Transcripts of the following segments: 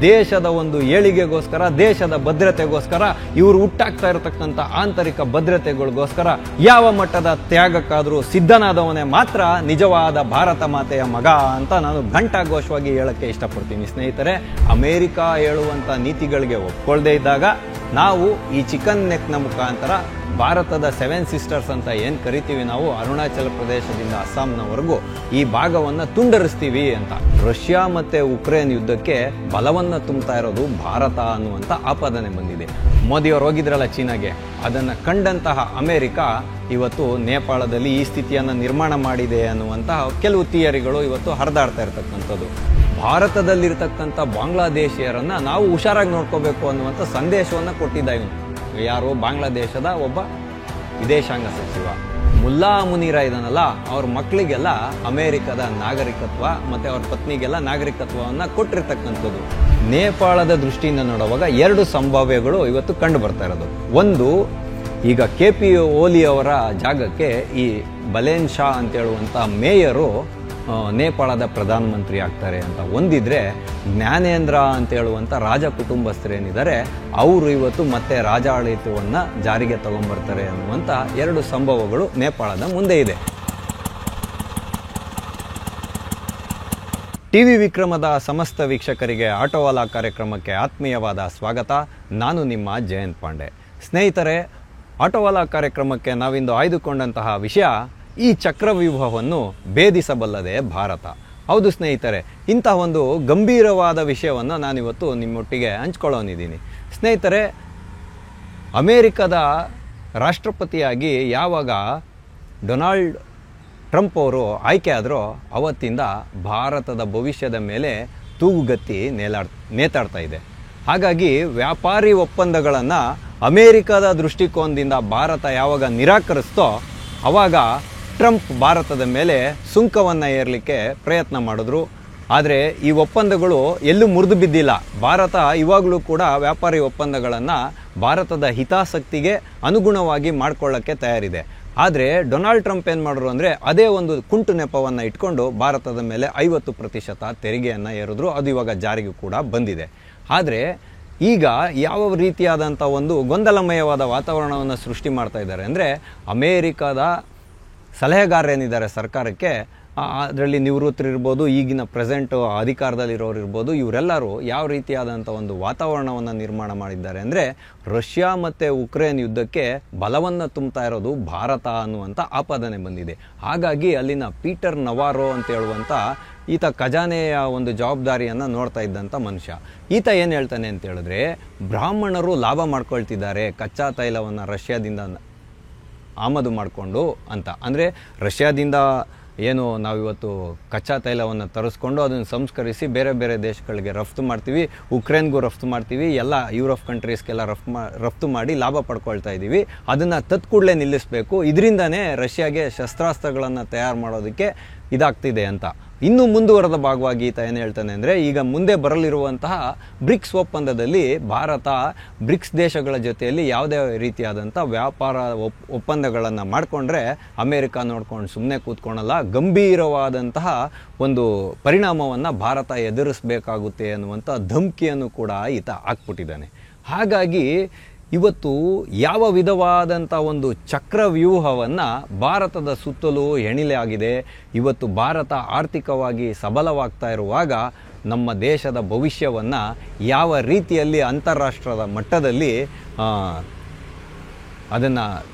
ದೇಶದ ಒಂದು ಏಳಿಗೆಗೋಸ್ಕರ, ದೇಶದ ಭದ್ರತೆಗೋಸ್ಕರ, ಇವರು ಹುಟ್ಟಾಗ್ತಾ ಇರತಕ್ಕಂಥ ಆಂತರಿಕ ಭದ್ರತೆಗಳಿಗೋಸ್ಕರ ಯಾವ ಮಟ್ಟದ ತ್ಯಾಗಕ್ಕಾದರೂ ಸಿದ್ಧನಾದವನೇ ಮಾತ್ರ ನಿಜವಾದ ಭಾರತ ಮಾತೆಯ ಮಗ ಅಂತ ನಾನು ಘಂಟಾಘೋಷವಾಗಿ ಹೇಳಕ್ಕೆ ಇಷ್ಟಪಡ್ತೀನಿ. ಸ್ನೇಹಿತರೆ, ಅಮೆರಿಕ ಹೇಳುವಂಥ ನೀತಿಗಳಿಗೆ ಒಪ್ಕೊಳ್ದೇ ಇದ್ದಾಗ ನಾವು ಈ ಚಿಕನ್ ನೆಕ್ನ ಮುಖಾಂತರ ಭಾರತದ 7 ಸಿಸ್ಟರ್ಸ್ ಅಂತ ಏನು ಕರಿತೀವಿ ನಾವು, ಅರುಣಾಚಲ ಪ್ರದೇಶದಿಂದ ಅಸ್ಸಾಂನವರೆಗೂ ಈ ಭಾಗವನ್ನು ತುಂಡರಿಸ್ತೀವಿ ಅಂತ. ರಷ್ಯಾ ಮತ್ತು ಉಕ್ರೇನ್ ಯುದ್ಧಕ್ಕೆ ಬಲವನ್ನು ತುಂಬ್ತಾ ಇರೋದು ಭಾರತ ಅನ್ನುವಂಥ ಆಪಾದನೆ ಬಂದಿದೆ. ಮೋದಿಯವರು ಹೋಗಿದ್ರಲ್ಲ ಚೀನಾಗೆ, ಅದನ್ನು ಕಂಡಂತಹ ಅಮೆರಿಕ ಇವತ್ತು ನೇಪಾಳದಲ್ಲಿ ಈ ಸ್ಥಿತಿಯನ್ನು ನಿರ್ಮಾಣ ಮಾಡಿದೆ ಅನ್ನುವಂತಹ ಕೆಲವು ಥಿಯರಿಗಳು ಇವತ್ತು ಹರಿದಾಡ್ತಾ ಇರತಕ್ಕಂಥದ್ದು. ಭಾರತದಲ್ಲಿರ್ತಕ್ಕಂಥ ಬಾಂಗ್ಲಾದೇಶಿಯರನ್ನು ನಾವು ಹುಷಾರಾಗಿ ನೋಡ್ಕೋಬೇಕು ಅನ್ನುವಂಥ ಸಂದೇಶವನ್ನು ಕೊಟ್ಟಿದ್ದ ಇವನು ಯಾರು, ಬಾಂಗ್ಲಾದೇಶದ ಒಬ್ಬ ವಿದೇಶಾಂಗ ಸಚಿವ ಮುಲ್ಲಾ ಮುನೀರ ಇದನ್ನಲ್ಲ, ಅವ್ರ ಮಕ್ಕಳಿಗೆಲ್ಲ ಅಮೆರಿಕದ ನಾಗರಿಕತ್ವ ಮತ್ತು ಅವ್ರ ಪತ್ನಿಗೆಲ್ಲ ನಾಗರಿಕತ್ವವನ್ನು ಕೊಟ್ಟಿರ್ತಕ್ಕಂಥದ್ದು. ನೇಪಾಳದ ದೃಷ್ಟಿಯಿಂದ ನೋಡುವಾಗ 2 ಸಂಭಾವ್ಯಗಳು ಇವತ್ತು ಕಂಡು ಬರ್ತಾ ಇರೋದು. ಒಂದು, ಈಗ KP ಓಲಿ ಅವರ ಜಾಗಕ್ಕೆ ಈ ಬಲೇನ್ ಶಾ ಅಂತ ಹೇಳುವಂಥ ಮೇಯರು ನೇಪಾಳದ ಪ್ರಧಾನಮಂತ್ರಿ ಆಗ್ತಾರೆ ಅಂತ ಒಂದಿದ್ರೆ, ಜ್ಞಾನೇಂದ್ರ ಅಂತ ಹೇಳುವಂಥ ರಾಜ ಕುಟುಂಬಸ್ಥರೇನಿದ್ದಾರೆ ಅವರು ಇವತ್ತು ಮತ್ತೆ ರಾಜಾಡಳಿತವನ್ನು ಜಾರಿಗೆ ತಗೊಂಡ್ಬರ್ತಾರೆ ಅನ್ನುವಂಥ 2 ಸಂಭವಗಳು ನೇಪಾಳದ ಮುಂದೆ ಇದೆ. TV ವಿಕ್ರಮದ ಸಮಸ್ತ ವೀಕ್ಷಕರಿಗೆ ಆಟೋವಾಲಾ ಕಾರ್ಯಕ್ರಮಕ್ಕೆ ಆತ್ಮೀಯವಾದ ಸ್ವಾಗತ. ನಾನು ನಿಮ್ಮ ಜಯಂತ್ ಪಾಂಡೆ. ಸ್ನೇಹಿತರೆ, ಆಟೋವಾಲಾ ಕಾರ್ಯಕ್ರಮಕ್ಕೆ ನಾವಿಂದು ಆಯ್ದುಕೊಂಡಂತಹ ವಿಷಯ ಈ ಚಕ್ರವ್ಯೂಹವನ್ನು ಭೇದಿಸಬಲ್ಲದೆ ಭಾರತ. ಹೌದು ಸ್ನೇಹಿತರೆ, ಇಂತಹ ಒಂದು ಗಂಭೀರವಾದ ವಿಷಯವನ್ನು ನಾನಿವತ್ತು ನಿಮ್ಮೊಟ್ಟಿಗೆ ಹಂಚ್ಕೊಳ್ಳೋನಿದ್ದೀನಿ. ಸ್ನೇಹಿತರೆ, ಅಮೇರಿಕದ ರಾಷ್ಟ್ರಪತಿಯಾಗಿ ಯಾವಾಗ ಡೊನಾಲ್ಡ್ ಟ್ರಂಪ್ ಅವರು ಆಯ್ಕೆ ಆದರೋ ಅವತ್ತಿಂದ ಭಾರತದ ಭವಿಷ್ಯದ ಮೇಲೆ ತೂಗುಗತ್ತಿ ನೇತಾಡ್ತಾ ಇದೆ. ಹಾಗಾಗಿ ವ್ಯಾಪಾರಿ ಒಪ್ಪಂದಗಳನ್ನು ಅಮೇರಿಕದ ದೃಷ್ಟಿಕೋನದಿಂದ ಭಾರತ ಯಾವಾಗ ನಿರಾಕರಿಸ್ತೋ ಆವಾಗ ಟ್ರಂಪ್ ಭಾರತದ ಮೇಲೆ ಸುಂಕವನ್ನು ಏರಲಿಕ್ಕೆ ಪ್ರಯತ್ನ ಮಾಡಿದ್ರು. ಆದರೆ ಈ ಒಪ್ಪಂದಗಳು ಎಲ್ಲೂ ಮುರಿದು ಬಿದ್ದಿಲ್ಲ. ಭಾರತ ಇವಾಗಲೂ ಕೂಡ ವ್ಯಾಪಾರಿ ಒಪ್ಪಂದಗಳನ್ನು ಭಾರತದ ಹಿತಾಸಕ್ತಿಗೆ ಅನುಗುಣವಾಗಿ ಮಾಡಿಕೊಳ್ಳೋಕ್ಕೆ ತಯಾರಿದೆ. ಆದರೆ ಡೊನಾಲ್ಡ್ ಟ್ರಂಪ್ ಏನು ಮಾಡಿದ್ರು ಅಂದರೆ ಅದೇ ಒಂದು ಕುಂಟು ನೆಪವನ್ನು ಇಟ್ಕೊಂಡು ಭಾರತದ ಮೇಲೆ 50% ತೆರಿಗೆಯನ್ನು ಏರಿದ್ರು. ಅದು ಇವಾಗ ಜಾರಿಗೂ ಕೂಡ ಬಂದಿದೆ. ಆದರೆ ಈಗ ಯಾವ ರೀತಿಯಾದಂಥ ಒಂದು ಗೊಂದಲಮಯವಾದ ವಾತಾವರಣವನ್ನು ಸೃಷ್ಟಿ ಮಾಡ್ತಾ ಇದ್ದಾರೆ ಅಂದರೆ, ಅಮೇರಿಕದ ಸಲಹೆಗಾರರೇನಿದ್ದಾರೆ ಸರ್ಕಾರಕ್ಕೆ, ಅದರಲ್ಲಿ ನಿವೃತ್ತರಿರ್ಬೋದು, ಈಗಿನ ಪ್ರೆಸೆಂಟ್ ಅಧಿಕಾರದಲ್ಲಿರೋರು ಇರ್ಬೋದು, ಇವರೆಲ್ಲರೂ ಯಾವ ರೀತಿಯಾದಂಥ ಒಂದು ವಾತಾವರಣವನ್ನು ನಿರ್ಮಾಣ ಮಾಡಿದ್ದಾರೆ ಅಂದರೆ, ರಷ್ಯಾ ಮತ್ತು ಉಕ್ರೇನ್ ಯುದ್ಧಕ್ಕೆ ಬಲವನ್ನು ತುಂಬ್ತಾ ಇರೋದು ಭಾರತ ಅನ್ನುವಂಥ ಆಪಾದನೆ ಬಂದಿದೆ. ಹಾಗಾಗಿ ಅಲ್ಲಿನ ಪೀಟರ್ ನವಾರೋ ಅಂತ ಹೇಳುವಂಥ ಈತ ಖಜಾನೆಯ ಒಂದು ಜವಾಬ್ದಾರಿಯನ್ನು ನೋಡ್ತಾ ಇದ್ದಂಥ ಮನುಷ್ಯ. ಈತ ಏನು ಹೇಳ್ತಾನೆ ಅಂತ ಹೇಳಿದ್ರೆ, ಬ್ರಾಹ್ಮಣರು ಲಾಭ ಮಾಡ್ಕೊಳ್ತಿದ್ದಾರೆ ಕಚ್ಚಾ ತೈಲವನ್ನು ರಷ್ಯಾದಿಂದ ಆಮದು ಮಾಡಿಕೊಂಡು ಅಂತ. ಅಂದರೆ ರಷ್ಯಾದಿಂದ ಏನು ನಾವಿವತ್ತು ಕಚ್ಚಾ ತೈಲವನ್ನು ತರಿಸ್ಕೊಂಡು ಅದನ್ನು ಸಂಸ್ಕರಿಸಿ ಬೇರೆ ಬೇರೆ ದೇಶಗಳಿಗೆ ರಫ್ತು ಮಾಡ್ತೀವಿ, ಉಕ್ರೇನ್ಗೂ ರಫ್ತು ಮಾಡ್ತೀವಿ, ಎಲ್ಲ ಯುರೋಪ್ ಕಂಟ್ರೀಸ್ಗೆಲ್ಲ ರಫ್ತು ಮಾಡಿ ಲಾಭ ಪಡ್ಕೊಳ್ತಾ ಇದ್ದೀವಿ. ಅದನ್ನು ತತ್ಕೂಡಲೇ ನಿಲ್ಲಿಸಬೇಕು, ಇದರಿಂದನೇ ರಷ್ಯಾಗೆ ಶಸ್ತ್ರಾಸ್ತ್ರಗಳನ್ನು ತಯಾರು ಮಾಡೋದಕ್ಕೆ ಇದಾಗ್ತಿದೆ ಅಂತ. ಇನ್ನು ಮುಂದುವರೆದ ಭಾಗವಾಗಿ ಈತ ಏನು ಹೇಳ್ತಾನೆ ಅಂದರೆ, ಈಗ ಮುಂದೆ ಬರಲಿರುವಂತಹ ಬ್ರಿಕ್ಸ್ ಒಪ್ಪಂದದಲ್ಲಿ ಭಾರತ ಬ್ರಿಕ್ಸ್ ದೇಶಗಳ ಜೊತೆಯಲ್ಲಿ ಯಾವುದೇ ರೀತಿಯಾದಂಥ ವ್ಯಾಪಾರ ಒಪ್ಪಂದಗಳನ್ನು ಮಾಡಿಕೊಂಡ್ರೆ ಅಮೇರಿಕ ನೋಡ್ಕೊಂಡು ಸುಮ್ಮನೆ ಕೂತ್ಕೊಳ್ಳಲ್ಲ, ಗಂಭೀರವಾದಂತಹ ಒಂದು ಪರಿಣಾಮವನ್ನು ಭಾರತ ಎದುರಿಸಬೇಕಾಗುತ್ತೆ ಅನ್ನುವಂಥ ಧಮಕಿಯನ್ನು ಕೂಡ ಈತ ಹಾಕ್ಬಿಟ್ಟಿದ್ದಾನೆ. ಹಾಗಾಗಿ ಇವತ್ತು ಯಾವ ವಿಧವಾದಂಥ ಒಂದು ಚಕ್ರವ್ಯೂಹವನ್ನು ಭಾರತದ ಸುತ್ತಲೂ ಹೆಣಿಲೆ ಆಗಿದೆ. ಇವತ್ತು ಭಾರತ ಆರ್ಥಿಕವಾಗಿ ಸಬಲವಾಗ್ತಾ ಇರುವಾಗ ನಮ್ಮ ದೇಶದ ಭವಿಷ್ಯವನ್ನು ಯಾವ ರೀತಿಯಲ್ಲಿ ಅಂತಾರಾಷ್ಟ್ರದ ಮಟ್ಟದಲ್ಲಿ ಅದನ್ನು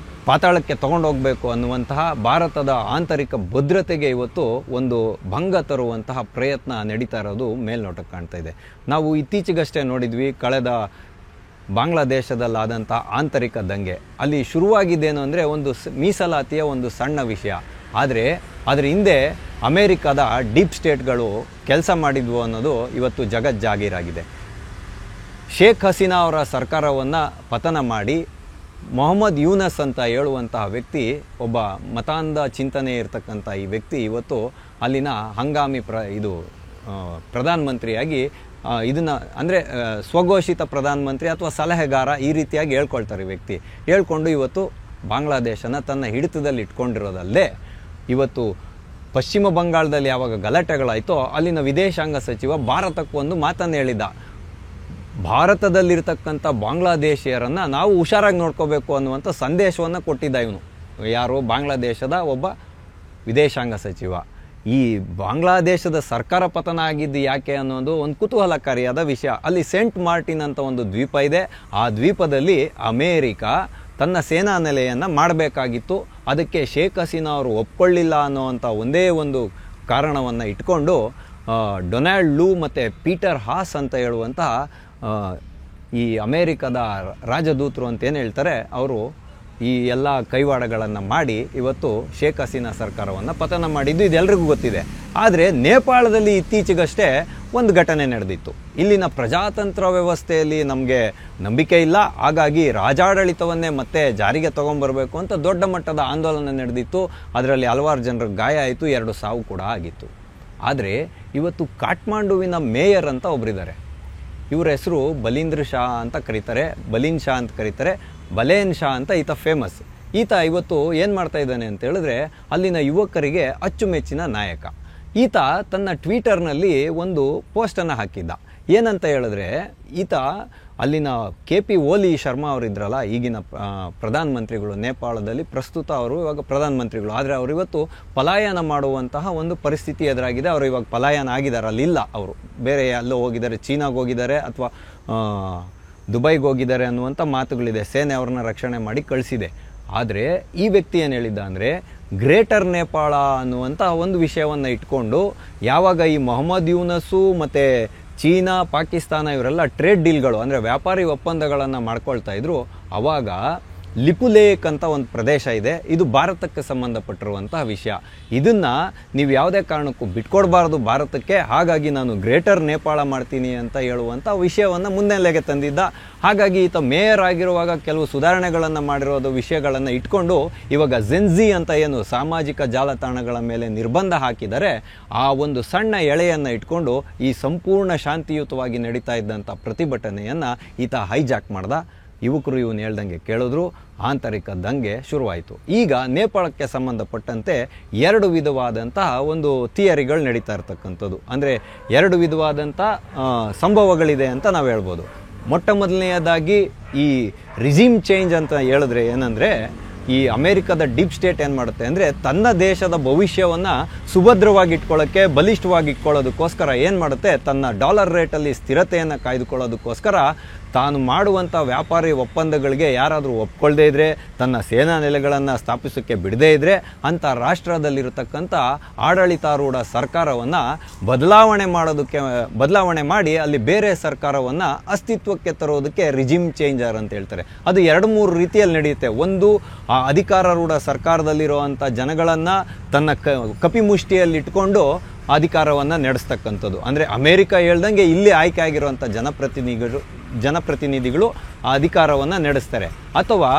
ಪಾತಾಳಕ್ಕೆ ತಗೊಂಡೋಗಬೇಕು ಅನ್ನುವಂತಹ ಭಾರತದ ಆಂತರಿಕ ಭದ್ರತೆಗೆ ಇವತ್ತು ಒಂದು ಭಂಗ ತರುವಂತಹ ಪ್ರಯತ್ನ ನಡೀತಾ ಇರೋದು ಮೇಲ್ನೋಟಕ್ಕೆ ಕಾಣ್ತಾ ಇದೆ. ನಾವು ಇತ್ತೀಚೆಗಷ್ಟೇ ನೋಡಿದ್ವಿ, ಕಳೆದ ಬಾಂಗ್ಲಾದೇಶದಲ್ಲಾದಂಥ ಆಂತರಿಕ ದಂಗೆ. ಅಲ್ಲಿ ಶುರುವಾಗಿದ್ದೇನು ಅಂದರೆ ಒಂದು ಮೀಸಲಾತಿಯ ಒಂದು ಸಣ್ಣ ವಿಷಯ, ಆದರೆ ಅದರ ಹಿಂದೆ ಅಮೇರಿಕದ ಡೀಪ್ ಸ್ಟೇಟ್ಗಳು ಕೆಲಸ ಮಾಡಿದ್ವು ಅನ್ನೋದು ಇವತ್ತು ಜಗಜ್ಜಾಗೀರಾಗಿದೆ. ಶೇಖ್ ಹಸೀನಾ ಅವರ ಸರ್ಕಾರವನ್ನು ಪತನ ಮಾಡಿ ಮೊಹಮ್ಮದ್ ಯೂನಸ್ ಅಂತ ಹೇಳುವಂತಹ ವ್ಯಕ್ತಿ, ಒಬ್ಬ ಮತಾಂಧ ಚಿಂತನೆ ಇರತಕ್ಕಂಥ ಈ ವ್ಯಕ್ತಿ ಇವತ್ತು ಅಲ್ಲಿನ ಹಂಗಾಮಿ ಪ್ರಧಾನಮಂತ್ರಿಯಾಗಿ ಇದನ್ನು ಅಂದರೆ ಸ್ವಘೋಷಿತ ಪ್ರಧಾನಮಂತ್ರಿ ಅಥವಾ ಸಲಹೆಗಾರ ಈ ರೀತಿಯಾಗಿ ಹೇಳ್ಕೊಳ್ತಾರೆ ವ್ಯಕ್ತಿ. ಹೇಳ್ಕೊಂಡು ಇವತ್ತು ಬಾಂಗ್ಲಾದೇಶನ ತನ್ನ ಹಿಡಿತದಲ್ಲಿ ಇಟ್ಕೊಂಡಿರೋದಲ್ಲದೆ ಇವತ್ತು ಪಶ್ಚಿಮ ಬಂಗಾಳದಲ್ಲಿ ಯಾವಾಗ ಗಲಾಟೆಗಳಾಯಿತೋ ಅಲ್ಲಿನ ವಿದೇಶಾಂಗ ಸಚಿವ ಭಾರತಕ್ಕೆ ಒಂದು ಮಾತನ್ನು ಹೇಳಿದ್ದ, ಭಾರತದಲ್ಲಿರ್ತಕ್ಕಂಥ ಬಾಂಗ್ಲಾದೇಶಿಯರನ್ನು ನಾವು ಹುಷಾರಾಗಿ ನೋಡ್ಕೋಬೇಕು ಅನ್ನುವಂಥ ಸಂದೇಶವನ್ನು ಕೊಟ್ಟಿದ್ದ ಇವನು. ಯಾರು? ಬಾಂಗ್ಲಾದೇಶದ ಒಬ್ಬ ವಿದೇಶಾಂಗ ಸಚಿವ. ಈ ಬಾಂಗ್ಲಾದೇಶದ ಸರ್ಕಾರ ಪತನ ಆಗಿದ್ದು ಯಾಕೆ ಅನ್ನೋದು ಒಂದು ಕುತೂಹಲಕಾರಿಯಾದ ವಿಷಯ. ಅಲ್ಲಿ ಸೇಂಟ್ ಮಾರ್ಟಿನ್ ಅಂತ ಒಂದು ದ್ವೀಪ ಇದೆ. ಆ ದ್ವೀಪದಲ್ಲಿ ಅಮೇರಿಕ ತನ್ನ ಸೇನಾ ನೆಲೆಯನ್ನು ಮಾಡಬೇಕಾಗಿತ್ತು. ಅದಕ್ಕೆ ಶೇಖ್ ಹಸೀನಾ ಅವರು ಒಪ್ಕೊಳ್ಳಿಲ್ಲ ಅನ್ನೋವಂಥ ಒಂದೇ ಒಂದು ಕಾರಣವನ್ನು ಇಟ್ಕೊಂಡು ಡೊನಾಲ್ಡ್ ಲೂ ಮತ್ತು ಪೀಟರ್ ಹಾಸ್ ಅಂತ ಹೇಳುವಂತಹ ಈ ಅಮೇರಿಕದ ರಾಜದೂತರು ಅಂತ ಏನು ಹೇಳ್ತಾರೆ, ಅವರು ಈ ಎಲ್ಲ ಕೈವಾಡಗಳನ್ನು ಮಾಡಿ ಇವತ್ತು ಶೇಖ್ ಹಸೀನಾ ಸರ್ಕಾರವನ್ನು ಪತನ ಮಾಡಿದ್ದು ಇದೆಲ್ಲರಿಗೂ ಗೊತ್ತಿದೆ. ಆದರೆ ನೇಪಾಳದಲ್ಲಿ ಇತ್ತೀಚೆಗಷ್ಟೇ ಒಂದು ಘಟನೆ ನಡೆದಿತ್ತು. ಇಲ್ಲಿನ ಪ್ರಜಾತಂತ್ರ ವ್ಯವಸ್ಥೆಯಲ್ಲಿ ನಮಗೆ ನಂಬಿಕೆ ಇಲ್ಲ, ಹಾಗಾಗಿ ರಾಜಾಡಳಿತವನ್ನೇ ಮತ್ತೆ ಜಾರಿಗೆ ತೊಗೊಂಬರಬೇಕು ಅಂತ ದೊಡ್ಡ ಮಟ್ಟದ ಆಂದೋಲನ ನಡೆದಿತ್ತು. ಅದರಲ್ಲಿ ಹಲವಾರು ಜನರಿಗೆ ಗಾಯ ಆಯಿತು, 2 ಸಾವು ಕೂಡ ಆಗಿತ್ತು. ಆದರೆ ಇವತ್ತು ಕಾಠ್ಮಾಂಡುವಿನ ಮೇಯರ್ ಅಂತ ಒಬ್ಬರಿದ್ದಾರೆ. ಇವರ ಹೆಸರು ಬಲೀಂದ್ರ ಶಾ ಅಂತ ಕರೀತಾರೆ, ಬಲೀನ್ ಶಾ ಅಂತ ಕರೀತಾರೆ, ಬಲೇನ್ ಶಾ ಅಂತ ಈತ ಫೇಮಸ್. ಈತ ಇವತ್ತು ಏನು ಮಾಡ್ತಾ ಇದ್ದಾನೆ ಅಂತ ಹೇಳಿದ್ರೆ, ಅಲ್ಲಿನ ಯುವಕರಿಗೆ ಅಚ್ಚುಮೆಚ್ಚಿನ ನಾಯಕ. ಈತ ತನ್ನ ಟ್ವಿಟರ್ನಲ್ಲಿ ಒಂದು ಪೋಸ್ಟನ್ನು ಹಾಕಿದ್ದ. ಏನಂತ ಹೇಳಿದ್ರೆ, ಈತ ಅಲ್ಲಿನ KP ಓಲಿ ಶರ್ಮಾ ಅವರಿದ್ರಲ್ಲ, ಈಗಿನ ಪ್ರಧಾನಮಂತ್ರಿಗಳು ನೇಪಾಳದಲ್ಲಿ, ಪ್ರಸ್ತುತ ಅವರು ಇವಾಗ ಪ್ರಧಾನಮಂತ್ರಿಗಳು. ಆದರೆ ಅವರು ಇವತ್ತು ಪಲಾಯನ ಮಾಡುವಂತಹ ಒಂದು ಪರಿಸ್ಥಿತಿ ಎದುರಾಗಿದೆ. ಅವರು ಇವಾಗ ಪಲಾಯನ ಆಗಿದ್ದಾರೆ, ಅಲ್ಲಿಲ್ಲ. ಅವರು ಬೇರೆ ಎಲ್ಲೋ ಹೋಗಿದ್ದಾರೆ, ಚೀನಾಗೆ ಹೋಗಿದ್ದಾರೆ ಅಥವಾ ದುಬೈಗೆ ಹೋಗಿದ್ದಾರೆ ಅನ್ನುವಂಥ ಮಾತುಗಳಿದೆ. ಸೇನೆ ಅವ್ರನ್ನ ರಕ್ಷಣೆ ಮಾಡಿ ಕಳಿಸಿದೆ. ಆದರೆ ಈ ವ್ಯಕ್ತಿ ಏನು ಹೇಳಿದ್ದ ಅಂದರೆ, ಗ್ರೇಟರ್ ನೇಪಾಳ ಅನ್ನುವಂಥ ಒಂದು ವಿಷಯವನ್ನು ಇಟ್ಕೊಂಡು ಯಾವಾಗ ಈ ಮೊಹಮ್ಮದ್ ಯೂನಸ್ಸು ಮತ್ತು ಚೀನಾ, ಪಾಕಿಸ್ತಾನ ಇವರೆಲ್ಲ ಟ್ರೇಡ್ ಡೀಲ್ಗಳು ಅಂದರೆ ವ್ಯಾಪಾರಿ ಒಪ್ಪಂದಗಳನ್ನು ಮಾಡ್ಕೊಳ್ತಾ ಇದ್ರು, ಆವಾಗ ಲಿಪುಲೇಕ್ ಅಂತ ಒಂದು ಪ್ರದೇಶ ಇದೆ. ಇದು ಭಾರತಕ್ಕೆ ಸಂಬಂಧಪಟ್ಟಿರುವಂತಹ ವಿಷಯ. ಇದನ್ನು ನೀವು ಯಾವುದೇ ಕಾರಣಕ್ಕೂ ಬಿಟ್ಕೊಡ್ಬಾರ್ದು ಭಾರತಕ್ಕೆ. ಹಾಗಾಗಿ ನಾನು ಗ್ರೇಟರ್ ನೇಪಾಳ ಮಾಡ್ತೀನಿ ಅಂತ ಹೇಳುವಂಥ ವಿಷಯವನ್ನು ಮುನ್ನೆಲೆಗೆ ತಂದಿದ್ದ. ಹಾಗಾಗಿ ಈತ ಮೇಯರ್ ಆಗಿರುವಾಗ ಕೆಲವು ಸುಧಾರಣೆಗಳನ್ನು ಮಾಡಿರೋದು ವಿಷಯಗಳನ್ನು ಇಟ್ಕೊಂಡು ಇವಾಗ ಜೆನ್ಜಿ ಅಂತ ಏನು ಸಾಮಾಜಿಕ ಜಾಲತಾಣಗಳ ಮೇಲೆ ನಿರ್ಬಂಧ ಹಾಕಿದರೆ, ಆ ಒಂದು ಸಣ್ಣ ಎಳೆಯನ್ನು ಇಟ್ಕೊಂಡು ಈ ಸಂಪೂರ್ಣ ಶಾಂತಿಯುತವಾಗಿ ನಡೀತಾ ಇದ್ದಂಥ ಪ್ರತಿಭಟನೆಯನ್ನು ಈತ ಹೈಜಾಕ್ ಮಾಡ್ದ. ಯುವಕರು ಇವನು ಹೇಳ್ದಂಗೆ ಕೇಳಿದ್ರು, ಆಂತರಿಕ ದಂಗೆ ಶುರುವಾಯಿತು. ಈಗ ನೇಪಾಳಕ್ಕೆ ಸಂಬಂಧಪಟ್ಟಂತೆ 2 ವಿಧವಾದಂತಹ ಒಂದು ಥಿಯರಿಗಳು ನಡೀತಾ ಇರ್ತಕ್ಕಂಥದ್ದು, ಅಂದರೆ 2 ವಿಧವಾದಂಥ ಸಂಭವಗಳಿದೆ ಅಂತ ನಾವು ಹೇಳ್ಬೋದು. ಮೊಟ್ಟ ಮೊದಲನೆಯದಾಗಿ ಈ ರಿಜಿಮ್ ಚೇಂಜ್ ಅಂತ ಹೇಳಿದ್ರೆ ಏನಂದರೆ, ಈ ಅಮೇರಿಕದ ಡೀಪ್ ಸ್ಟೇಟ್ ಏನು ಮಾಡುತ್ತೆ ಅಂದರೆ, ತನ್ನ ದೇಶದ ಭವಿಷ್ಯವನ್ನು ಸುಭದ್ರವಾಗಿ ಇಟ್ಕೊಳ್ಳೋಕ್ಕೆ, ಬಲಿಷ್ಠವಾಗಿ ಇಟ್ಕೊಳ್ಳೋದಕ್ಕೋಸ್ಕರ ಏನು ಮಾಡುತ್ತೆ, ತನ್ನ ಡಾಲರ್ ರೇಟಲ್ಲಿ ಸ್ಥಿರತೆಯನ್ನು ಕಾಯ್ದುಕೊಳ್ಳೋದಕ್ಕೋಸ್ಕರ ತಾನು ಮಾಡುವಂಥ ವ್ಯಾಪಾರಿ ಒಪ್ಪಂದಗಳಿಗೆ ಯಾರಾದರೂ ಒಪ್ಕೊಳ್ಳದೇ ಇದ್ದರೆ, ತನ್ನ ಸೇನಾ ನೆಲೆಗಳನ್ನು ಸ್ಥಾಪಿಸೋಕ್ಕೆ ಬಿಡದೇ ಇದ್ದರೆ, ಅಂಥ ರಾಷ್ಟ್ರದಲ್ಲಿರತಕ್ಕಂಥ ಆಡಳಿತಾರೂಢ ಸರ್ಕಾರವನ್ನು ಬದಲಾವಣೆ ಮಾಡಿ ಅಲ್ಲಿ ಬೇರೆ ಸರ್ಕಾರವನ್ನು ಅಸ್ತಿತ್ವಕ್ಕೆ ತರೋದಕ್ಕೆ ರಿಜಿಮ್ ಚೇಂಜರ್ ಅಂತ ಹೇಳ್ತಾರೆ. ಅದು 2-3 ರೀತಿಯಲ್ಲಿ ನಡೆಯುತ್ತೆ. ಒಂದು, ಆ ಅಧಿಕಾರಾರೂಢ ಸರ್ಕಾರದಲ್ಲಿರುವಂಥ ಜನಗಳನ್ನು ತನ್ನ ಕಪಿಮುಷ್ಟಿಯಲ್ಲಿ ಇಟ್ಕೊಂಡು ಅಧಿಕಾರವನ್ನು ನಡೆಸ್ತಕ್ಕಂಥದ್ದು. ಅಂದರೆ ಅಮೇರಿಕ ಹೇಳ್ದಂಗೆ ಇಲ್ಲಿ ಆಯ್ಕೆ ಆಗಿರುವಂಥ ಜನಪ್ರತಿನಿಧಿಗಳು ಆ ಅಧಿಕಾರವನ್ನು ನಡೆಸ್ತಾರೆ. ಅಥವಾ